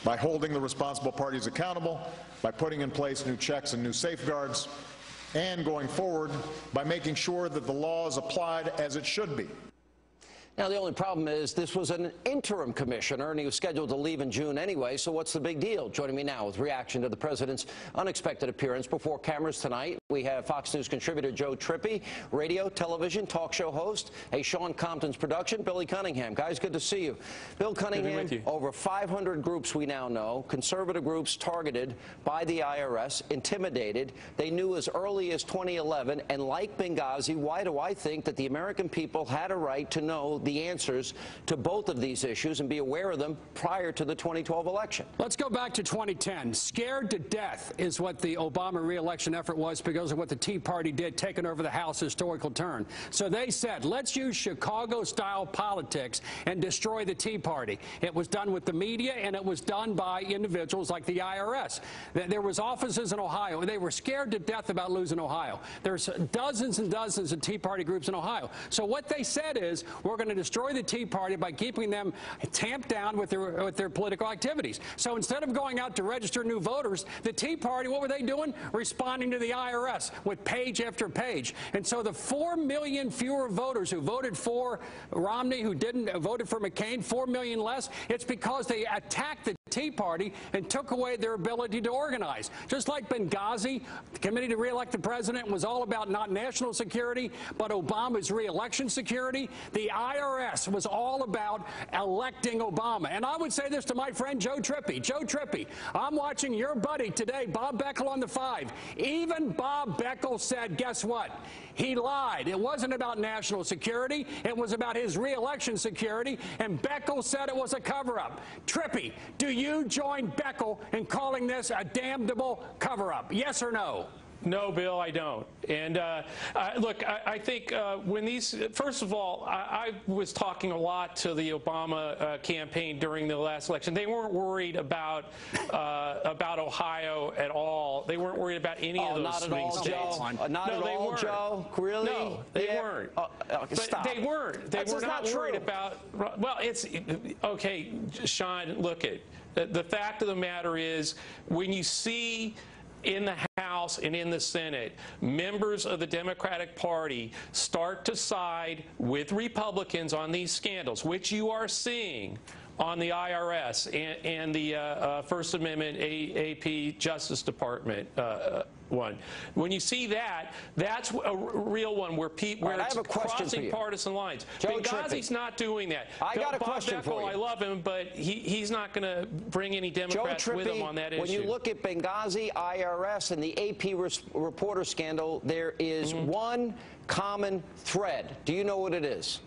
by holding the responsible parties accountable, by putting in place new checks and new safeguards, and going forward by making sure that the law is applied as it should be. Now, the only problem is this was an interim commissioner, and he was scheduled to leave in June anyway, so what's the big deal? Joining me now with reaction to the president's unexpected appearance before cameras tonight, we have Fox News contributor Joe Trippi, radio, television, talk show host, Sean Compton's production, Bill Cunningham. Guys, good to see you. Bill Cunningham, over 500 groups we now know, conservative groups targeted by the IRS, intimidated. They knew as early as 2011, and like Benghazi, why do I think that the American people had a right to know the answers to both of these issues and be aware of them prior to the 2012 election? Let's go back to 2010. Scared to death is what the Obama reelection effort was because of what the Tea Party did, taking over the House, historical turn. So they said, let's use Chicago-style politics and destroy the Tea Party. It was done with the media, and it was done by individuals like the IRS. There was offices in Ohio, and they were scared to death about losing Ohio. There's dozens and dozens of Tea Party groups in Ohio. So what they said is, we're going to destroy the Tea Party by keeping them tamped down with their political activities. So instead of going out to register new voters, the Tea Party, what were they doing? Responding to the IRS with page after page. And so the 4 million fewer voters who voted for Romney, who didn't voted for McCain, 4 million less, it's because they attacked the Tea Party and took away their ability to organize. Just like Benghazi, the committee to re-elect the president was all about not national security, but Obama's re-election security. The IRS was all about electing Obama. And I would say this to my friend Joe Trippi. Joe Trippi, I'm watching your buddy today, Bob Beckel, on the 5. Even Bob Beckel said, guess what? He lied. It wasn't about national security. It was about his re-election security, and Beckel said it was a cover-up. Trippi, do you join Beckel in calling this a damnable cover-up? Yes or no? No, Bill, I don't. And look, I think when these, first of all, I was talking a lot to the Obama campaign during the last election. They weren't worried about Ohio at all. They weren't worried about any of those swing states. Not at all, Joe? Really? No, they weren't. Stop. They weren't. They were not worried about. Well, it's okay, Sean. Look at the fact of the matter is when you see in the House and in the Senate, members of the Democratic Party start to side with Republicans on these scandals, which you are seeing on the IRS and the First Amendment AP Justice Department one. When you see that, that's a real one where people it's crossing partisan lines. Benghazi's not doing that. I got a question for you. I love him, but he's not going to bring any Democrats with him on that issue. When you look at Benghazi, IRS, and the AP reporter scandal, there is one common thread. Do you know what it is?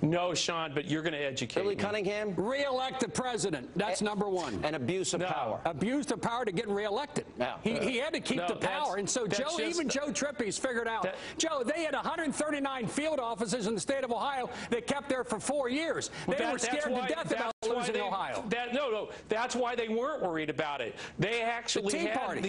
No, Sean, but you're going to educate Billy Cunningham? Re-elect the president. That's number one. And abuse of power. Abuse of power to get reelected. No. He had to keep the power. And so even Joe Trippi's figured out. Joe, they had 139 field offices in the state of Ohio that kept there for 4 years. They were scared to death about losing Ohio. No, that's why they weren't worried about it. They actually had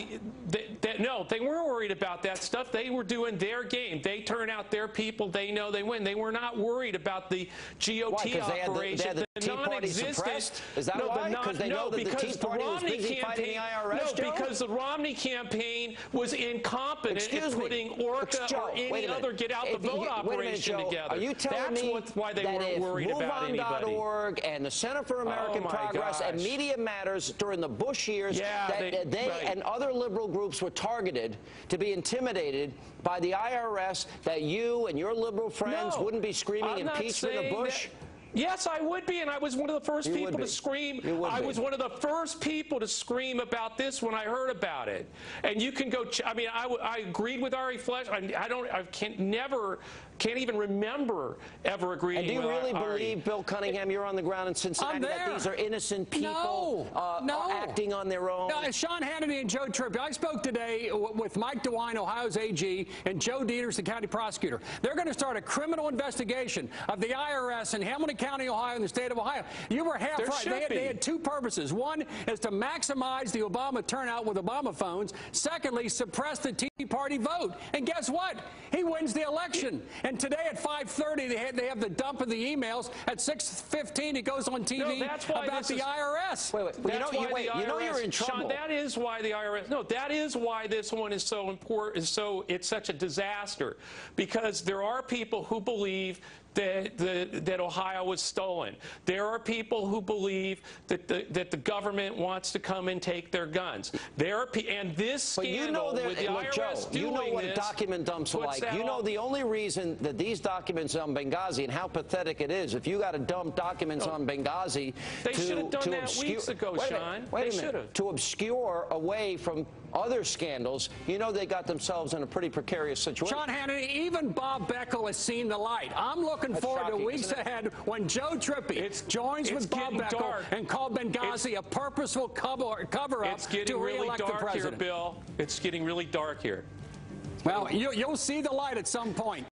no, they weren't worried about that stuff. They were doing their game. They turn out their people. They know they win. They were not worried about the GOP operation. The Tea Party suppressed? Is that why? Because they know that the Tea Party was busy fighting the IRS, No, because the Romney campaign was incompetent at putting Orca or any other get-out-the-vote operation together. Are you telling me why they weren't worried about anybody? MoveOn.org and the Center for American Progress and Media Matters during the Bush years, that they and other liberal groups were targeted to be intimidated by the IRS, that you and your liberal friends wouldn't be screaming impeachment of Bush? Yes, I would be, and I was one of the first people to scream. I was one of the first people to scream about this when I heard about it. And you can go. I mean, I agreed with Ari Flesch. Can't even remember ever agreeing with Ari. And do you really believe, Bill Cunningham, you're on the ground in Cincinnati, that these are innocent people acting on their own? No, Sean Hannity and Joe Trippi. I spoke today with Mike DeWine, Ohio's AG, and Joe Dieters, the county prosecutor. They're going to start a criminal investigation of the IRS in Hamilton County, Ohio, and the state of Ohio. You were half right. They had two purposes. One is to maximize the Obama turnout with Obama phones. Secondly, suppress the Tea Party vote. And guess what? He wins the election. And today at 5:30, they have the dump of the emails. At 6:15, it goes on TV about the IRS. Wait. You know you're in trouble. Sean, that is why the IRS. No, that is why this one is so important. It's such a disaster, because there are people who believe that Ohio was stolen. There are people who believe that the government wants to come and take their guns. And this scandal with the IRS doing you know what this, document dumps are like. You know the only reason that these documents on Benghazi and how pathetic it is, if you got to dump documents on Benghazi they should have done that weeks ago, Sean. Wait a minute. To obscure away from other scandals, you know they got themselves in a pretty precarious situation. Sean Hannity, even Bob Beckel has seen the light. I'm looking forward to weeks ahead when Joe Trippi joins with Bob Beckel and called Benghazi a purposeful cover-up to re-elect the president. Bill. It's getting really dark here. Well, you'll see the light at some point.